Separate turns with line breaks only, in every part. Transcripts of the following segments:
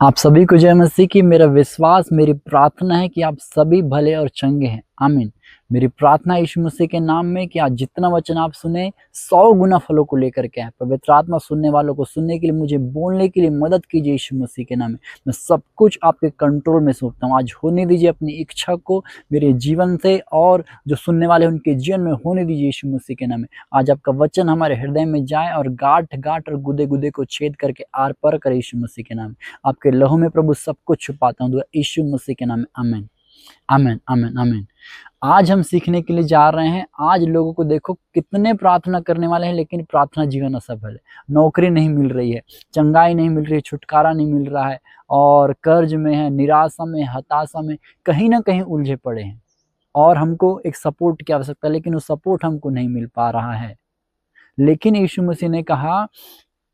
आप सभी को जय मसीह की। मेरा विश्वास, मेरी प्रार्थना है कि आप सभी भले और चंगे हैं। आमीन। मेरी प्रार्थना यीशु मसीह के नाम में कि आज जितना वचन आप सुने 100 गुना फलों को लेकर के आए। पवित्र आत्मा सुनने वालों को सुनने के लिए, मुझे बोलने के लिए मदद कीजिए यीशु मसीह के नाम में। मैं सब कुछ आपके कंट्रोल में सौंपता हूँ। आज होने दीजिए अपनी इच्छा को मेरे जीवन से, और जो सुनने वाले उनके जीवन में होने दीजिए यीशु मसीह के नाम में। आज आपका वचन हमारे हृदय में जाए और गांठ गांठ और गुदे गुदे को छेद करके आर पार करे यीशु मसीह के नाम में। आपके लहू में प्रभु सब कुछ छुपाता हूँ, यीशु मसीह के नाम में। आमीन, आमीन, आमीन, आमीन। आज हम सीखने के लिए जा रहे हैं। आज लोगों को देखो, कितने प्रार्थना करने वाले हैं लेकिन प्रार्थना जीवन असफल है। नौकरी नहीं मिल रही है, चंगाई नहीं मिल रही है, छुटकारा नहीं मिल रहा है, और कर्ज में है, निराशा में, हताशा में, कहीं ना कहीं उलझे पड़े हैं। और हमको एक सपोर्ट की आवश्यकता है, लेकिन वो सपोर्ट हमको नहीं मिल पा रहा है। लेकिन यीशु मसीह ने कहा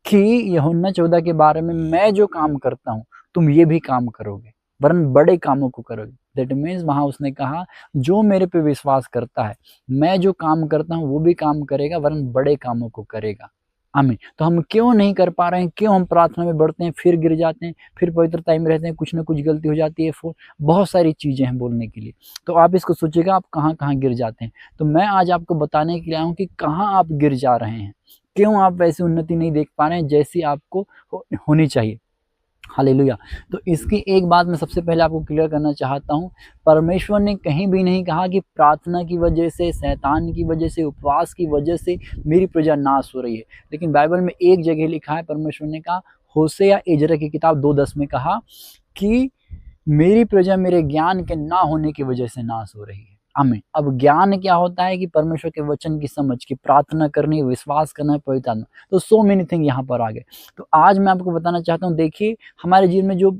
कि यूहन्ना 14 के बारे में, मैं जो काम करता हूँ तुम ये भी काम करोगे, वरन बड़े कामों को करोगे। दैट मीन्स वहां उसने कहा, जो मेरे पे विश्वास करता है, मैं जो काम करता हूँ वो भी काम करेगा, वरन बड़े कामों को करेगा। आमीन। तो हम क्यों नहीं कर पा रहे हैं? क्यों हम प्रार्थना में बढ़ते हैं फिर गिर जाते हैं, फिर पवित्रता में रहते हैं, कुछ ना कुछ गलती हो जाती है, बहुत सारी चीजें हैं बोलने के लिए। तो आप इसको सोचिएगा, आप कहाँ कहाँ गिर जाते हैं। तो मैं आज आपको बताने के लिए आया हूँ कि कहाँ आप गिर जा रहे हैं, क्यों आप वैसी उन्नति नहीं देख पा रहे हैं जैसी आपको होनी चाहिए। हालेलुया। तो इसकी एक बात मैं सबसे पहले आपको क्लियर करना चाहता हूँ। परमेश्वर ने कहीं भी नहीं कहा कि प्रार्थना की वजह से, शैतान की वजह से, उपवास की वजह से मेरी प्रजा नाश हो रही है। लेकिन बाइबल में एक जगह लिखा है, परमेश्वर ने कहा, होशे इजरा की किताब 2:10 में कहा कि मेरी प्रजा मेरे ज्ञान के ना होने की वजह से नाश हो रही है। आमीन। अब ज्ञान क्या होता है? कि परमेश्वर के वचन की समझ, की प्रार्थना करनी, विश्वास करना है, पवित्र आत्मा। तो सो मेनी थिंग यहाँ पर आ गए। तो आज मैं आपको बताना चाहता हूँ, देखिए हमारे जीवन में जो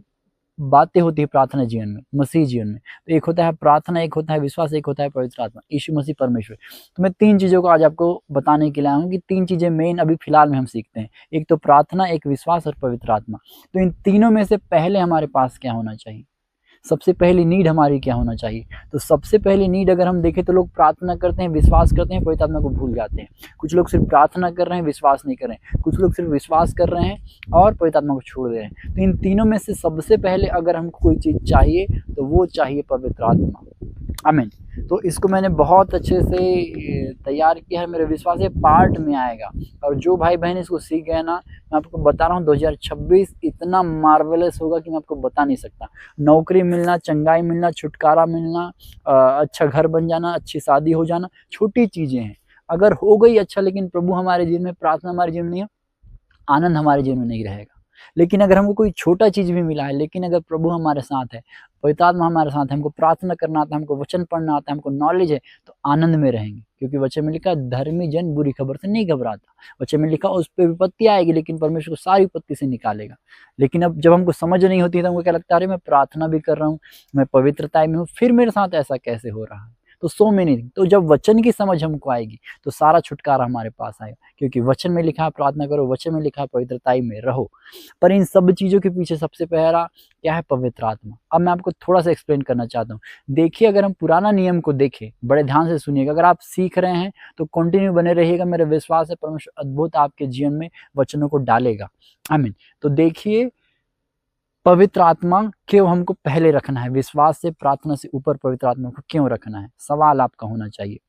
बातें होती है प्रार्थना जीवन में, मसीह जीवन में, तो एक होता है प्रार्थना, एक होता है विश्वास, एक होता है पवित्र आत्मा, यीशु मसीह परमेश्वर। तो मैं 3 चीजों को आज आपको बताने के लिए आया हूँ कि 3 चीजें मेन अभी फिलहाल में हम सीखते हैं। एक तो प्रार्थना, एक विश्वास और पवित्र आत्मा। तो इन तीनों में से पहले हमारे पास क्या होना चाहिए? सबसे पहली नीड हमारी क्या होना चाहिए? तो सबसे पहली नीड अगर हम देखें तो लोग प्रार्थना करते हैं, विश्वास करते हैं, पवित्र आत्मा को भूल जाते हैं। कुछ लोग सिर्फ प्रार्थना कर रहे हैं, विश्वास नहीं कर रहे हैं। कुछ लोग सिर्फ विश्वास कर रहे हैं और पवित्र आत्मा को छोड़ दे रहे हैं। तो इन तीनों में से सबसे पहले अगर हमको कोई चीज चाहिए तो वो चाहिए पवित्र आत्मा। आमीन। तो इसको मैंने बहुत अच्छे से तैयार किया है, मेरे विश्वास है पार्ट में आएगा। और जो भाई बहन इसको सीख गए ना, मैं आपको बता रहा हूँ 2026 इतना मार्वेलस होगा कि मैं आपको बता नहीं सकता। नौकरी मिलना, चंगाई मिलना, छुटकारा मिलना, अच्छा घर बन जाना, अच्छी शादी हो जाना, छोटी चीजें हैं। अगर हो गई अच्छा, लेकिन प्रभु हमारे जीवन में, प्रार्थना हमारे जीवन में नहीं हो, आनंद हमारे जीवन में नहीं रहेगा। लेकिन अगर हमको कोई छोटा चीज भी मिला है, लेकिन अगर प्रभु हमारे साथ है, पवित्र आत्मा हमारे साथ है, हमको प्रार्थना करना आता है, हमको वचन पढ़ना आता है, हमको नॉलेज है, तो आनंद में रहेंगे। क्योंकि वचन में लिखा, धर्मी जन बुरी खबर से नहीं घबराता। वचन में लिखा, उस पर विपत्ति आएगी लेकिन परमेश्वर को सारी विपत्ति से निकालेगा। लेकिन अब जब हमको समझ नहीं होती है तो हमको क्या लगता है, अरे मैं प्रार्थना भी कर रहा हूँ, मैं पवित्रता में हूँ, फिर मेरे साथ ऐसा कैसे हो रहा है? तो सो मेनी। तो जब वचन की समझ हमको आएगी तो सारा छुटकारा हमारे पास आएगा। क्योंकि वचन में लिखा है प्रार्थना करो, वचन में लिखा है पवित्रता में रहो। पर इन सब चीजों के पीछे सबसे पहला क्या है? पवित्र आत्मा। अब मैं आपको थोड़ा सा एक्सप्लेन करना चाहता हूँ। देखिए, अगर हम पुराना नियम को देखें, बड़े ध्यान से सुनिएगा। अगर आप सीख रहे हैं तो कंटिन्यू बने रहिएगा। मेरा विश्वास है परमेश्वर अद्भुत आपके जीवन में वचनों को डालेगा। आमीन। तो देखिए, पवित्र आत्मा क्यों हमको पहले रखना है? विश्वास से, प्रार्थना से ऊपर पवित्र आत्मा को क्यों रखना है? सवाल आपका होना चाहिए।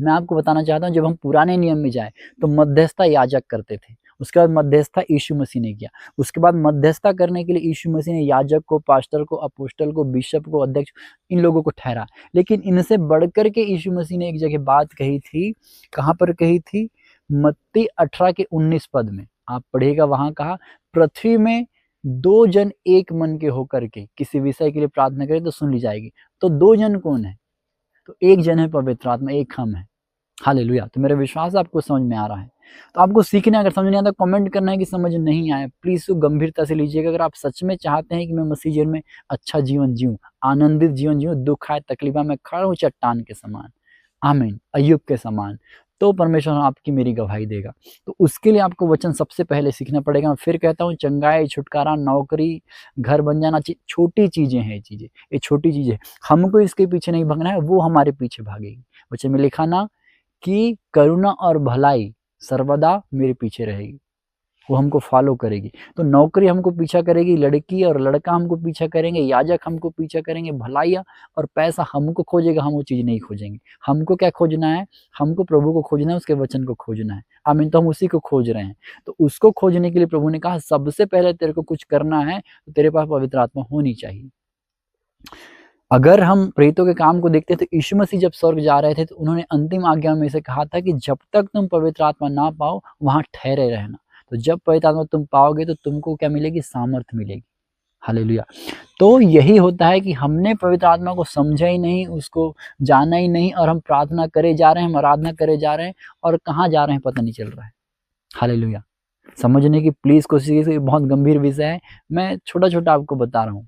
मैं आपको बताना चाहता हूँ, जब हम पुराने नियम में जाए तो मध्यस्थता याजक करते थे। उसके बाद मध्यस्थता यीशु मसीह ने किया। उसके बाद मध्यस्थता करने के लिए यीशु मसीह ने याजक को, पास्टर को, अपोस्टल को, बिशप को, अध्यक्ष, इन लोगों को ठहरा। लेकिन इनसे बढ़कर के यीशु मसीह ने एक जगह बात कही थी। कहाँ पर कही थी? मत्ती 18 के 19 पद में आप पढ़िएगा। वहां कहा, पृथ्वी में 2 जन एक मन के होकर के किसी विषय के लिए प्रार्थना करें तो सुन ली जाएगी। तो 2 जन कौन है? तो एक जन है पवित्र आत्मा, एक हम है। हालेलुया। तो मेरा विश्वास आपको समझ में आ रहा है। तो आपको सीखना, अगर समझ नहीं आता कमेंट करना है कि समझ नहीं आया। प्लीज उसको गंभीरता से लीजिएगा। अगर आप सच में चाहते हैं कि मैं मसीह जीवन में अच्छा जीवन जीऊं, आनंदित जीवन जीऊं, दुख आए, तकलीफा में खड़ा हूं चट्टान के समान, आमीन, अय्यूब के समान, तो परमेश्वर आपकी मेरी गवाही देगा। तो उसके लिए आपको वचन सबसे पहले सीखना पड़ेगा। मैं फिर कहता हूँ, चंगाई, छुटकारा, नौकरी, घर बन जाना, छोटी चीजें हैं। चीजें, ये छोटी चीजें, हमको इसके पीछे नहीं भागना है, वो हमारे पीछे भागेगी। वचन में लिखा ना कि करुणा और भलाई सर्वदा मेरे पीछे रहेगी। वो हमको फॉलो करेगी। तो नौकरी हमको पीछा करेगी, लड़की और लड़का हमको पीछा करेंगे, याजक हमको पीछा करेंगे, भलाइयाँ और पैसा हमको खोजेगा, हम वो चीज़ नहीं खोजेंगे। हमको क्या खोजना है? हमको प्रभु को खोजना है, उसके वचन को खोजना है। आमीन। तो हम उसी को खोज रहे हैं। तो उसको खोजने के लिए प्रभु ने कहा सबसे पहले तेरे को कुछ करना है तो तेरे पास पवित्र आत्मा होनी चाहिए। अगर हम प्रेरितों के काम को देखते हैं तो यीशु मसीह जब स्वर्ग जा रहे थे तो उन्होंने अंतिम आज्ञा में से कहा था कि जब तक तुम पवित्र आत्मा ना पाओ वहां ठहरे रहना। तो जब पवित्र आत्मा तुम पाओगे तो तुमको क्या मिलेगी? सामर्थ्य मिलेगी। हालेलुया। तो यही होता है कि हमने पवित्र आत्मा को समझा ही नहीं, उसको जाना ही नहीं, और हम प्रार्थना करे जा रहे हैं, हम आराधना करे जा रहे हैं, और कहाँ जा रहे हैं पता नहीं चल रहा है। हालेलुया। समझने की प्लीज कोशिश कीजिए, बहुत गंभीर विषय है, मैं छोटा छोटा आपको बता रहा हूँ।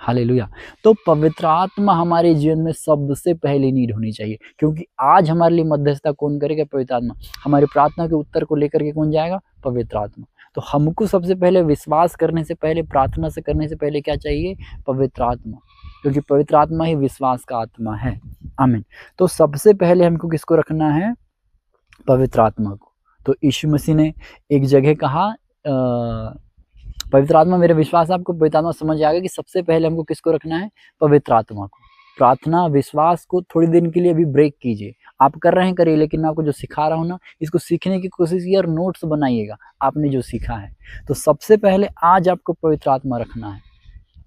हालेलुया। तो पवित्र आत्मा हमारे जीवन में सबसे पहली नीड होनी चाहिए, क्योंकि आज हमारे लिए मध्यस्थता कौन करेगा? पवित्र आत्मा। हमारी प्रार्थना के उत्तर को लेकर के कौन जाएगा? पवित्र आत्मा। तो हमको सबसे पहले विश्वास करने से पहले, प्रार्थना से करने से पहले क्या चाहिए? पवित्र आत्मा, क्योंकि पवित्र आत्मा ही विश्वास का आत्मा है। आमीन। तो सबसे पहले हमको किसको रखना है? पवित्र आत्मा को। तो यीशु मसीह ने एक जगह कहा पवित्र आत्मा मेरे विश्वास, आपको पवित्र आत्मा समझ आ गया कि सबसे पहले हमको किसको रखना है? पवित्र आत्मा को। प्रार्थना विश्वास को थोड़ी दिन के लिए अभी ब्रेक कीजिए। आप कर रहे हैं करिए, लेकिन मैं आपको जो सिखा रहा हूँ ना, इसको सीखने की कोशिश कीजिए और नोट्स बनाइएगा आपने जो सीखा है। तो सबसे पहले आज आपको पवित्र आत्मा रखना है।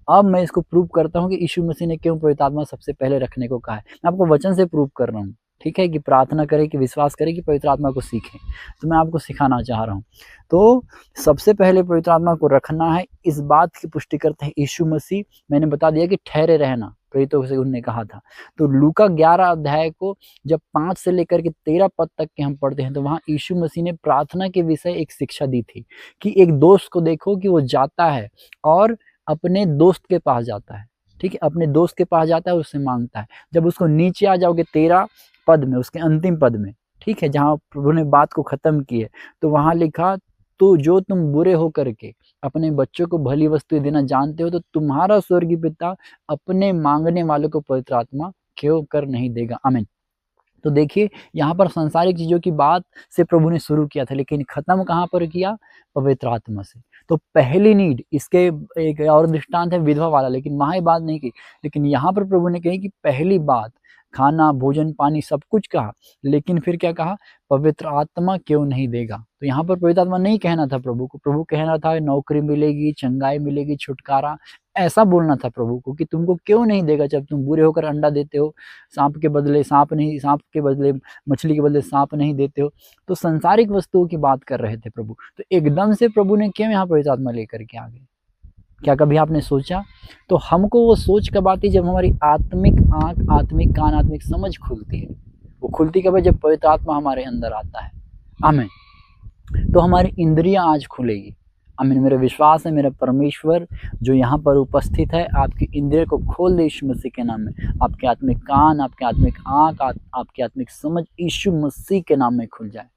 अब मैं इसको प्रूव करता हूँ कि यीशु मसीह ने क्यों पवित्र आत्मा सबसे पहले रखने को कहा है। मैं आपको वचन से प्रूव कर रहा हूँ, ठीक है, कि प्रार्थना करें, कि विश्वास करें, कि पवित्र आत्मा को सीखें। तो मैं आपको सिखाना चाह रहा हूँ। तो सबसे पहले पवित्र आत्मा को रखना है, इस बात की पुष्टि करते हैं यीशु मसीह। मैंने बता दिया कि ठहरे रहना, प्रेरितों से उन्होंने कहा था। तो लूका 11 अध्याय को जब 5 से लेकर के 13 पद तक के हम पढ़ते हैं तो वहाँ यीशु मसीह ने प्रार्थना के विषय एक शिक्षा दी थी कि एक दोस्त को देखो कि वो जाता है और अपने दोस्त के पास जाता है, ठीक है, अपने दोस्त के पास जाता है, उससे मांगता है। जब उसको नीचे आ जाओगे 13 पद में, उसके अंतिम पद में, ठीक है, जहाँ प्रभु ने बात को खत्म की है, तो वहां लिखा तो जो तुम बुरे हो करके अपने बच्चों को भली वस्तु देना जानते हो तो तुम्हारा स्वर्गीय पिता अपने मांगने वालों को पवित्र आत्मा क्यों कर नहीं देगा। आमीन। तो देखिए यहाँ पर सांसारिक चीजों की बात से प्रभु ने शुरू किया था, लेकिन खत्म कहाँ पर किया? पवित्र आत्मा से। तो पहली नीड, इसके एक और दृष्टांत है विधवा वाला, लेकिन वहां बात नहीं की, लेकिन यहाँ पर प्रभु ने कही कि पहली बात खाना, भोजन, पानी सब कुछ कहा, लेकिन फिर क्या कहा? पवित्र आत्मा क्यों नहीं देगा। तो यहाँ पर पवित्र आत्मा नहीं कहना था प्रभु को, प्रभु कहना था नौकरी मिलेगी, चंगाई मिलेगी, छुटकारा, ऐसा बोलना था प्रभु को कि तुमको क्यों नहीं देगा। जब तुम बुरे होकर अंडा देते हो, सांप के बदले सांप नहीं, सांप के बदले मछली के बदले सांप नहीं देते हो। तो संसारिक वस्तुओं की बात कर रहे थे प्रभु। तो एकदम से प्रभु ने क्यों यहाँ पवित्र आत्मा लेकर के आ गए? क्या कभी आपने सोचा? तो हमको वो सोच कब आती है? जब हमारी आत्मिक आंख, आत्मिक कान, आत्मिक समझ खुलती है। वो खुलती कब है? जब पवित्र आत्मा हमारे अंदर आता है। आमीन। तो हमारी इंद्रियां आज खुलेगी। आमीन। मेरा विश्वास है मेरा परमेश्वर जो यहाँ पर उपस्थित है आपकी इंद्रिय को खोल दे यीशु मसीह के नाम में। आपके आत्मिक कान, आपके आत्मिक आंख, आपकी आत्मिक समझ यीशु मसीह के नाम में खुल जाए।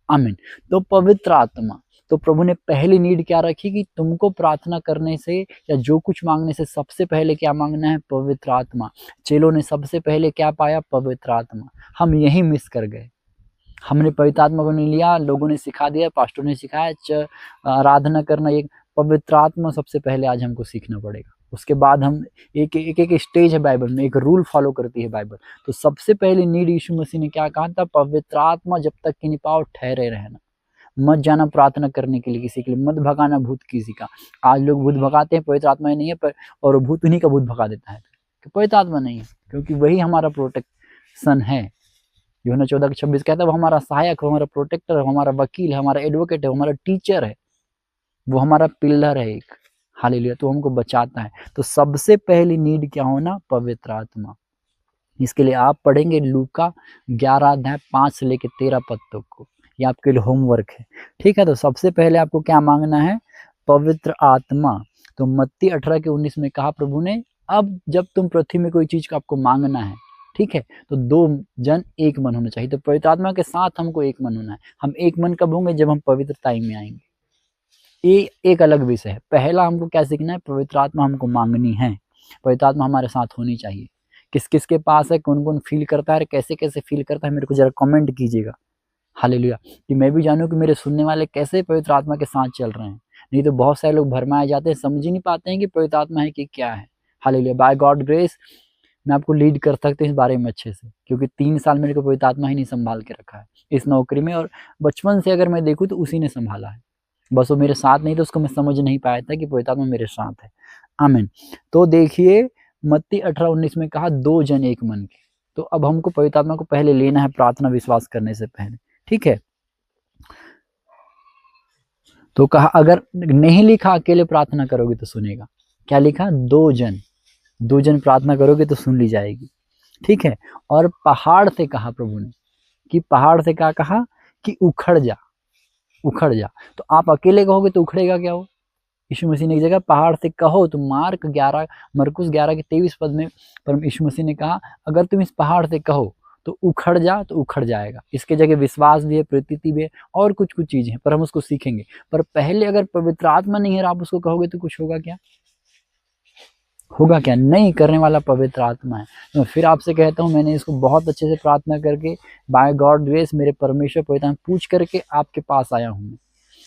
आमीन। तो पवित्र आत्मा, तो प्रभु ने पहली नीड क्या रखी कि तुमको प्रार्थना करने से या जो कुछ मांगने से सबसे पहले क्या मांगना है? पवित्र आत्मा। चेलों ने सबसे पहले क्या पाया? पवित्र आत्मा। हम यही मिस कर गए। हमने पवित्र आत्मा को नहीं लिया, लोगों ने सिखा दिया, पास्टर ने सिखाया आराधना करना, एक पवित्र आत्मा सबसे पहले आज हमको सीखना पड़ेगा। उसके बाद हम एक स्टेज है बाइबल में, एक रूल फॉलो करती है बाइबल। तो सबसे पहले नीड यीशु मसीह ने क्या कहा था? पवित्र आत्मा जब तक कि नहीं पाओ ठहरे रहना। मत जाना प्रार्थना करने के लिए किसी के लिए, मत भगाना भूत किसी का। आज लोग भूत भगाते हैं, पवित्र आत्मा नहीं है पर, और भूत उन्हीं का भूत भगा देता है कि पवित्र आत्मा नहीं है, क्योंकि वही हमारा प्रोटेक्शन है। यूहन्ना 14:26 कहता है वो हमारा सहायक है, हमारा प्रोटेक्टर है, हमारा वकील है, हमारा एडवोकेट है, हमारा टीचर है, वो हमारा पिलर है एक। हालेलुया। तो हमको बचाता है। तो सबसे पहली नीड क्या होना? पवित्र आत्मा। इसके लिए आप पढ़ेंगे लूका 11 अध्याय 5 से लेकर 13 पद तक को, ये आपके लिए होमवर्क है, ठीक है। तो सबसे पहले आपको क्या मांगना है? पवित्र आत्मा। तो मत्ती 18:19 में कहा प्रभु ने, अब जब तुम पृथ्वी में कोई चीज को आपको मांगना है, ठीक है, तो 2 जन एक मन होना चाहिए। तो पवित्र आत्मा के साथ हमको एक मन होना है। हम एक मन कब होंगे? जब हम पवित्रताई में आएंगे। ये एक अलग विषय है। पहला हमको क्या सीखना है? पवित्र आत्मा हमको मांगनी है। पवित्र आत्मा हमारे साथ होनी चाहिए। किस किस के पास है, कौन कौन फील करता है, कैसे कैसे फील करता है, मेरे को जरा कमेंट कीजिएगा। हालेलुया। कि मैं भी जानूँ कि मेरे सुनने वाले कैसे पवित्र आत्मा के साथ चल रहे हैं। नहीं तो बहुत सारे लोग भरमाए जाते हैं, समझ ही नहीं पाते हैं कि पवित्र आत्मा है कि क्या है। हालेलुया। बाय गॉड ग्रेस मैं आपको लीड कर सकते हैं इस बारे में अच्छे से, क्योंकि 3 साल मेरे को पवित्र आत्मा ही नहीं सँभाल के रखा है इस नौकरी में, और बचपन से अगर मैं देखूँ तो उसी ने सँभाला है। बस वो मेरे साथ नहीं था, उसको मैं समझ नहीं पाया था कि पवित्र आत्मा मेरे साथ है। आमीन। तो देखिए मत्ती 18:19 में कहा 2 जन एक मन के। तो अब हमको पवित्र आत्मा को पहले लेना है प्रार्थना विश्वास करने से पहले, ठीक है? तो कहा अगर नहीं लिखा अकेले प्रार्थना करोगे तो सुनेगा। क्या लिखा? 2 जन। 2 जन प्रार्थना करोगे तो सुन ली जाएगी, ठीक है? और पहाड़ से कहा प्रभु ने, कि पहाड़ से क्या कहा? कि उखड़ जा, उखड़ जा। तो आप अकेले कहोगे तो उखड़ेगा क्या वो? यीशु मसीह ने एक जगह पहाड़ से कहो, तो मरकुस 11 के 23 पद में परम यीशु मसीह ने कहा अगर तुम इस पहाड़ से कहो तो उखड़ जा, तो उखड़ जाएगा। इसके जगह विश्वास भी है, प्रतीति भी है और कुछ-कुछ चीज़ें हैं, पर हम उसको सीखेंगे। पर पहले अगर पवित्र आत्मा नहीं है और आप उसको कहोगे तो कुछ होगा क्या? होगा क्या? नहीं करने वाला पवित्र आत्मा है। तो फिर आपसे कहता हूँ, मैंने इसको बहुत अच्छे से प्रार्थना करके बाय गॉड ग्रेस मेरे परमेश्वर पवित्र आत्मा पूछ करके आपके पास आया हूँ।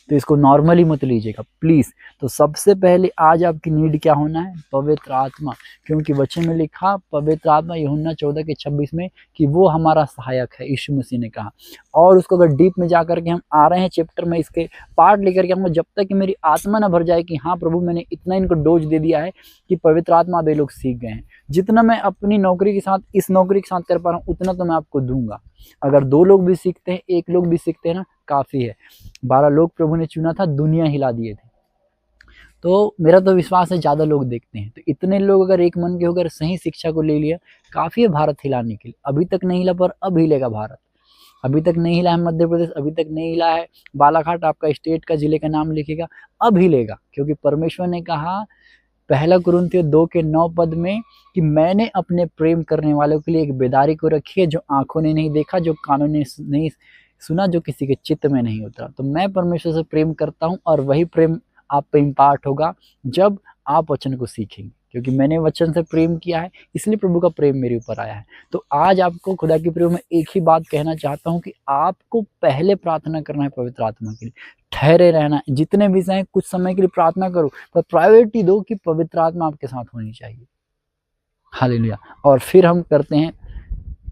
तो इसको नॉर्मली मत लीजिएगा प्लीज़। तो सबसे पहले आज आपकी नीड क्या होना है? पवित्र आत्मा। क्योंकि वचन में लिखा पवित्र आत्मा यूहन्ना 14 के 26 में कि वो हमारा सहायक है, यीशु मसीह ने कहा। और उसको अगर डीप में जा करके हम आ रहे हैं चैप्टर में, इसके पार्ट लेकर के हमको, जब तक कि मेरी आत्मा ना भर जाए कि हाँ प्रभु मैंने इतना इनको डोज दे दिया है कि पवित्र आत्मा अब ये लोग सीख गए हैं। जितना मैं अपनी नौकरी के साथ, इस नौकरी के साथ कर पा रहा हूँ उतना तो मैं आपको दूंगा। अगर 2 लोग भी सीखते हैं, 1 लोग भी सीखते हैं ना, काफ़ी है। 12 लोग प्रभु ने चुना था, दुनिया हिला दिए थे। तो मेरा तो विश्वास है ज़्यादा लोग देखते हैं। तो इतने लोग अगर एक मन के होकर सही शिक्षा को ले लिया, काफ़ी है भारत हिलाने के लिए। अभी तक नहीं हिला, पर अब हिलेगा भारत। अभी तक नहीं हिला है मध्य प्रदेश, अभी तक नहीं हिला है बालाघाट, आपका स्टेट का ज़िले का नाम लिखेगा, अब हिलेगा। क्योंकि परमेश्वर ने कहा पहला कुरिन्थियों 2 के 9 पद में कि मैंने अपने प्रेम करने वालों के लिए एक बेदारी को रखी है, जो आँखों ने नहीं देखा, जो कानों ने नहीं सुना, जो किसी के चित्त में नहीं उतरा। तो मैं परमेश्वर से प्रेम करता हूँ और वही प्रेम आप पे इम्पार्ट होगा जब आप वचन को सीखेंगे। क्योंकि मैंने वचन से प्रेम किया है, इसलिए प्रभु का प्रेम मेरे ऊपर आया है। तो आज आपको खुदा के प्रेम में एक ही बात कहना चाहता हूँ कि आपको पहले प्रार्थना करना है पवित्र आत्मा के लिए, ठहरे रहना है। जितने भी हैं कुछ समय के लिए प्रार्थना करो, पर प्रायोरिटी दो कि पवित्र आत्मा आपके साथ होनी चाहिए। हालेलुया। और फिर हम करते हैं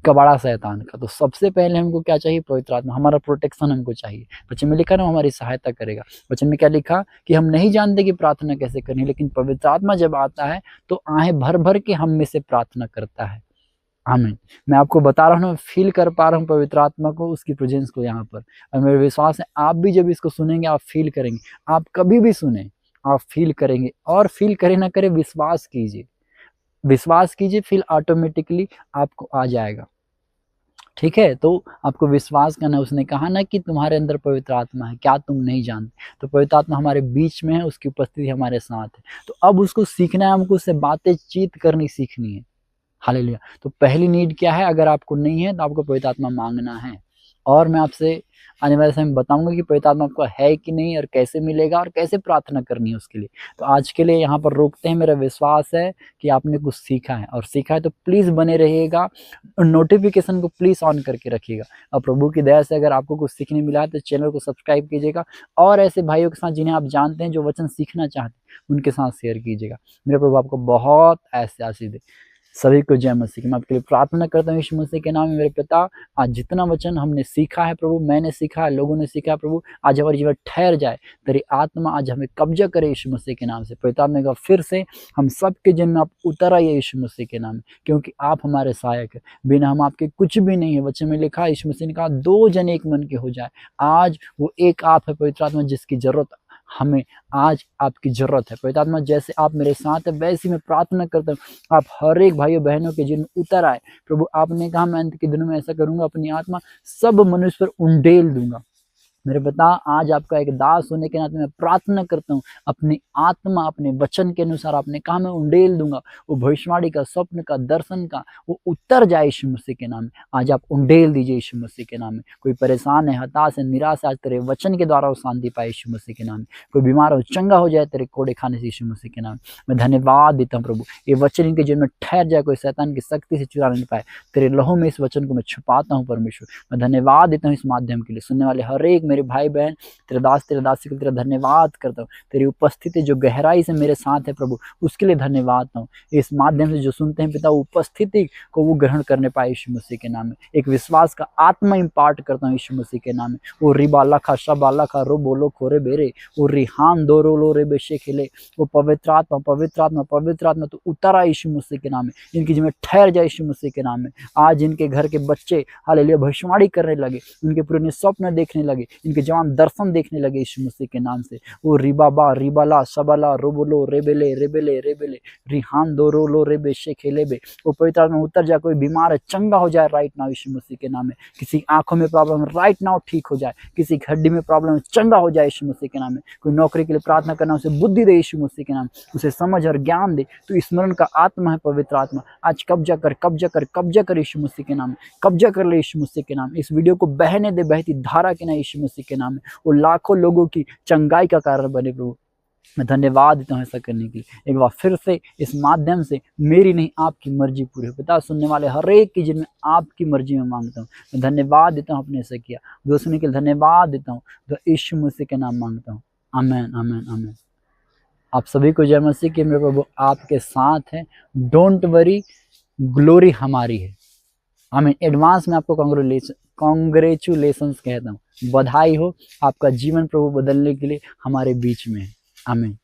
कबाड़ा शैतान का। तो सबसे पहले हमको क्या चाहिए? पवित्र आत्मा। हमारा प्रोटेक्शन हमको चाहिए। वचन में लिखा ना हमारी सहायता करेगा। वचन में क्या लिखा कि हम नहीं जानते कि प्रार्थना कैसे करनी है, लेकिन पवित्र आत्मा जब आता है तो आहें भर भर के हम में से प्रार्थना करता है। आमीन। मैं आपको बता रहा हूँ, मैं फील कर पा रहा हूँ पवित्र आत्मा को, उसकी प्रेजेंस को यहाँ पर। और मेरा विश्वास है आप भी जब इसको सुनेंगे आप फील करेंगे। आप कभी भी सुने आप फील करेंगे, और फील करे ना करे विश्वास कीजिए, विश्वास कीजिए, फिर ऑटोमेटिकली आपको आ जाएगा। ठीक है? तो आपको विश्वास करना है। उसने कहा ना कि तुम्हारे अंदर पवित्र आत्मा है, क्या तुम नहीं जानते? तो पवित्र आत्मा हमारे बीच में है, उसकी उपस्थिति हमारे साथ है। तो अब उसको सीखना है, हमको उससे बातें-चीत करनी सीखनी है। हालेलुया। तो पहली नीड क्या है? अगर आपको नहीं है तो आपको पवित्र आत्मा माँगना है। और मैं आपसे आने वाले समय में बताऊँगा कि पवित्र आत्मा आपको है कि नहीं, और कैसे मिलेगा, और कैसे प्रार्थना करनी है उसके लिए। तो आज के लिए यहाँ पर रोकते हैं। मेरा विश्वास है कि आपने कुछ सीखा है, और सीखा है तो प्लीज़ बने रहिएगा। नोटिफ़िकेशन को प्लीज़ ऑन करके रखिएगा। और प्रभु की दया से अगर आपको कुछ सीखने मिला है तो चैनल को सब्सक्राइब कीजिएगा, और ऐसे भाइयों के साथ जिन्हें आप जानते हैं जो वचन सीखना चाहते हैं, उनके साथ शेयर कीजिएगा। मेरा प्रभु आपको बहुत ऐसे आशीष दे। सभी को जय मसीह की। मैं आपके लिए प्रार्थना करता हूँ यीशु मसीह के नाम में। मेरे पिता, आज जितना वचन हमने सीखा है प्रभु, मैंने सीखा है, लोगों ने सीखा है प्रभु, आज हमारे जीवन ठहर जाए। तेरी आत्मा आज हमें कब्जा करे यीशु मसीह के नाम से। पिता ने कहा फिर से हम सबके जीवन में आप उतर आइए यीशु मसीह के नाम में, क्योंकि आप हमारे सहायक है। बिना हम आपके कुछ भी नहीं है। वचन में लिखा है, यीशु मसीह ने कहा 2 जन एक मन के हो जाए। आज वो एक आप है पवित्र आत्मा, जिसकी जरूरत हमें आज आपकी ज़रूरत है। पवित्र आत्मा जैसे आप मेरे साथ है, वैसे मैं प्रार्थना करता हूँ आप हर एक भाइयों बहनों के जीवन में उतर आए। प्रभु आपने कहा मैं अंत के दिनों में ऐसा करूँगा, अपनी आत्मा सब मनुष्य पर उंडेल दूंगा। मेरे पिता, आज आपका एक दास होने के नाते मैं प्रार्थना करता हूँ, अपनी आत्मा अपने वचन के अनुसार आपने कहा मैं उंडेल दूंगा, वो भविष्यवाणी का, स्वप्न का, दर्शन का वो उतर जाए यीशु मसीह के नाम में। आज आप उंडेल दीजिए यीशु मसीह के नाम में। कोई परेशान है, हताश है, निराश है, आज तेरे वचन के द्वारा वो शांति पाए यीशु मसीह के नाम में। कोई बीमार हो, चंगा हो जाए तेरे कोड़े खाने से यीशु मसीह के नाम में। मैं धन्यवाद देता हूँ प्रभु, ये वचन इनके जीवन में ठहर जाए, कोई शैतान की शक्ति से चुरा नहीं पाए। तेरे लहू में इस वचन को मैं छुपाता हूँ परमेश्वर। मैं धन्यवाद देता हूँ इस माध्यम के लिए, सुनने वाले हर एक मेरे भाई बहन, तेरे दास तेरे दासी के लिए तेरा धन्यवाद करता हूँ। तेरी उपस्थिति जो गहराई से मेरे साथ है प्रभु, उसके लिए धन्यवाद हूँ। इस माध्यम से जो सुनते हैं पिता, उपस्थिति को वो ग्रहण करने पाए यीशु मसीह के नाम में। एक विश्वास का आत्मा इम्पार्ट करता हूँ यीशु मसीह के नाम में। वो रिबा लखा शबा लखा रो बोलो खोरे बेरे, वो रिहान दो रो लो रे बेशे खेले, वो पवित्र आत्मा पवित्र आत्मा पवित्र आत्मा तो उतरा यीशु मसीह के नाम में। इनकी जिम्मे ठहर जाए यीशु मसीह के नाम में। आज इनके घर के बच्चे हालेलुया भविष्यवाणी करने लगे, उनके पुराने स्वप्न देखने लगे, इनके जवान दर्शन देखने लगे यीशु मसीह के नाम से। वो रिबाबा रिबाला सबला रोबोलो रेबेले रेबेले रेबेले रिहान दो रो लो रेबे शे खेले बे, वो पवित्र आत्मा उतर जाए। कोई बीमार है, चंगा हो जाए राइट नाउ यीशु मसीह के नाम में। किसी आंखों में प्रॉब्लम राइट नाउ ठीक हो जाए, किसी हड्डी में प्रॉब्लम चंगा हो जाए यीशु मसीह के नाम में। कोई नौकरी के लिए प्रार्थना करना, उसे बुद्धि दे यीशु मसीह के नाम, उसे समझ और ज्ञान दे। तो स्मरण का आत्मा है पवित्र आत्मा, आज कब्जा कर कब्जा कर कब्जा कर यीशु मसीह के नाम में, कब्जा कर ले यीशु मसीह के नाम। इस वीडियो को बहने दे बहती धारा के नाम यीशु मसीह के नाम में। वो लाखों लोगों की चंगाई का कारण बने प्रभु। मैं धन्यवाद देता हूँ ऐसा करने के लिए। एक बार फिर से इस माध्यम से मेरी नहीं आपकी मर्जी पूरी हो पिता। सुनने वाले हर एक की जिनमें आपकी मर्जी में मांगता हूँ। मैं धन्यवाद देता हूँ, अपने ऐसा किया जो सुनने के लिए धन्यवाद देता हूँ, तो यीशु मसीह के नाम मांगता हूँ। आमेन आमेन आमेन। आप सभी को जय मसीह की। मेरे प्रभु आपके साथ है। डोंट वरी, ग्लोरी हमारी है। आमीन। एडवांस में आपको कॉन्ग्रेचुलेशंस कहता हूँ, बधाई हो। आपका जीवन प्रभु बदलने के लिए हमारे बीच में है। आमीन।